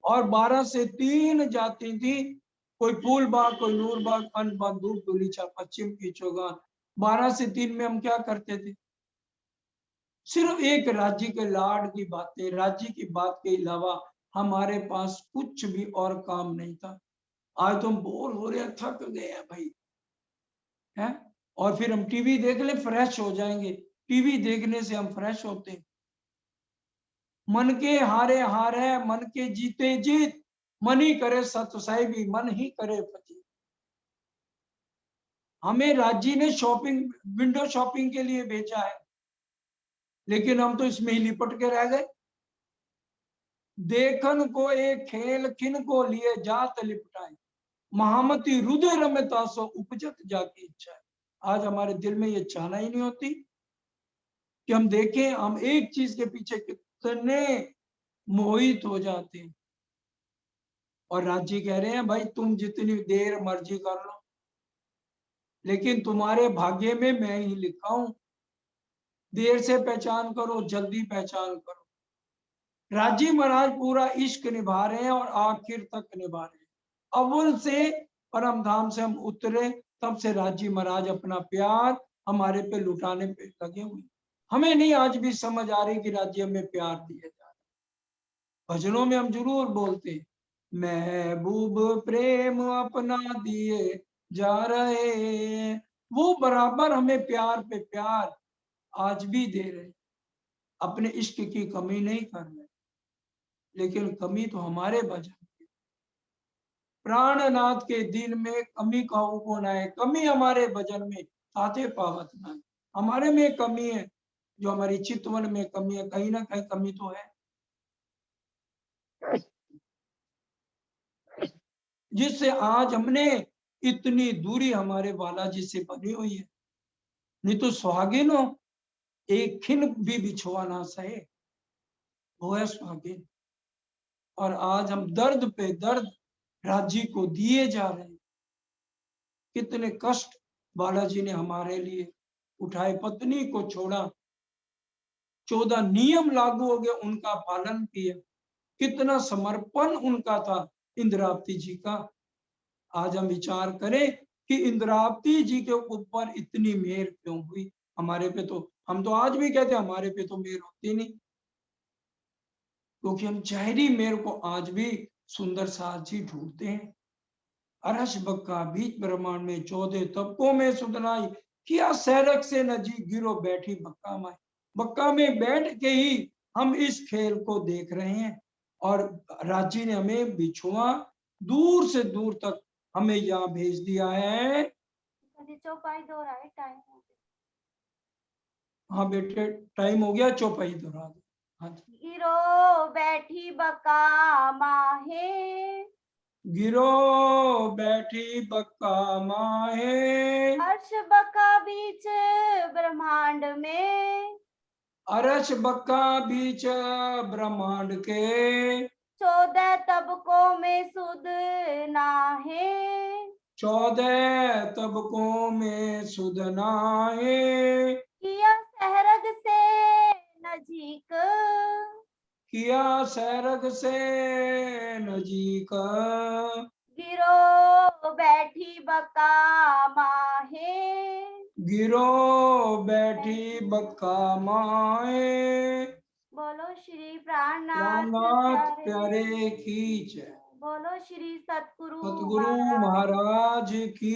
और 12 से 3 जाती थी, कोई फूल बाग, कोई नूर बाग, अन बाग, दूर दूलीचा, पश्चिम की चौगान। 12 से 3 में हम क्या करते थे, सिर्फ एक राज्य के लाड की बातें, राज्य की बात के अलावा हमारे पास कुछ भी और काम नहीं था। आज तो हम बोर हो रहे हैं, थक गए हैं भाई, हैं। और फिर हम टीवी देख ले फ्रेश हो जाएंगे। टीवी देखने से हम फ्रेश होते हैं। मन के हारे हार है, मन के जीते जीत। मन ही करे सतसाई भी, मन ही करे फजीत। हमें राज्य ने शॉपिंग, विंडो शॉपिंग के लिए भेजा है, लेकिन हम तो इसमें ही लिपट के रह गए। देखन को एक खेल किन को लिए जात लिपटाए, महामती रुदय रमता सो उपजत जाकी इच्छा है। आज हमारे दिल में ये चाहना ही नहीं होती कि हम देखें, हम एक चीज के पीछे कितने मोहित हो जाते हैं। और राज्य कह रहे हैं भाई तुम जितनी देर मर्जी कर लो, लेकिन तुम्हारे भाग्य में मैं ही लिखा हूं। देर से पहचान करो, जल्दी पहचान करो। राजी महाराज पूरा इश्क निभा रहे हैं और आखिर तक निभा रहे हैं। अव्वल से परम धाम से हम उतरे, तब से राजी महाराज अपना प्यार हमारे पे लुटाने पे लगे हुए। हमें नहीं आज भी समझ आ रही कि राज्य में प्यार दिया जा रहा। भजनों में हम जरूर बोलते, महबूब प्रेम अपना दिए जा रहे, वो बराबर हमें प्यार पे प्यार आज भी दे रहे। अपने इश्क की कमी नहीं कर रहे, लेकिन कमी तो हमारे भजन की। प्राणनाथ के दिन में कमी काहू को ना है, कमी हमारे भजन में ताते पावत ना है। हमारे में कमी है, जो हमारी चितवन में कमी है, कहीं ना कहीं कमी तो है, जिससे आज हमने इतनी दूरी हमारे बालाजी से बनी हुई है। नहीं तो सुहागिन हो एक खिन भी बिछुआ ना सहे, वो है सुहागिन। और आज हम दर्द पे दर्द राज्य को दिए जा रहे हैं। कितने कष्ट बालाजी ने हमारे लिए उठाए, पत्नी को छोड़ा, 14 नियम लागू हो गए, उनका पालन किया। कितना समर्पण उनका था इंद्रावती जी का। आज हम विचार करें कि इंद्रावती जी के ऊपर इतनी मेहर क्यों हुई। हमारे पे तो हम तो आज भी कहते हैं हमारे पे तो मेहर होती नहीं, क्योंकि हम ज़ाहिरी मेहर को आज भी सुंदर साज ही ढूंढते हैं। अरश बक्का बीच ब्रह्मांड में 14 तबकों में सुधनाई, किया सैरक से नजी गिरो बैठी बक्का माई। बक्का में बैठ के ही हम इस खेल को देख रहे हैं, और राजी ने हमें बिछुआ दूर से दूर तक हमें यहाँ भेज दिया है। अभी चौपाई दोहरा है, टाइम हो गया। हाँ बेटे, टाइम हो गया, चौपाई दोहरा दो। हाँ जी। गिरो बैठी बका माहे, गिरो बैठी बक्का माहे, अर्श बका बीच ब्रह्मांड में, अरश बक्का बीच ब्रह्मांड के, 14 तबकों में सुध नाहे, 14 तबकों में सुधना है। किया सहरग से नजीक, किया सैरग से नजीक, गिरो बैठी बका माहे, गिरो बैठी बक्का माए। बोलो श्री प्राणनाथ प्राणनाथ प्यारे, प्यारे की जय। बोलो श्री सतगुरु सतगुरु महाराज महाराज की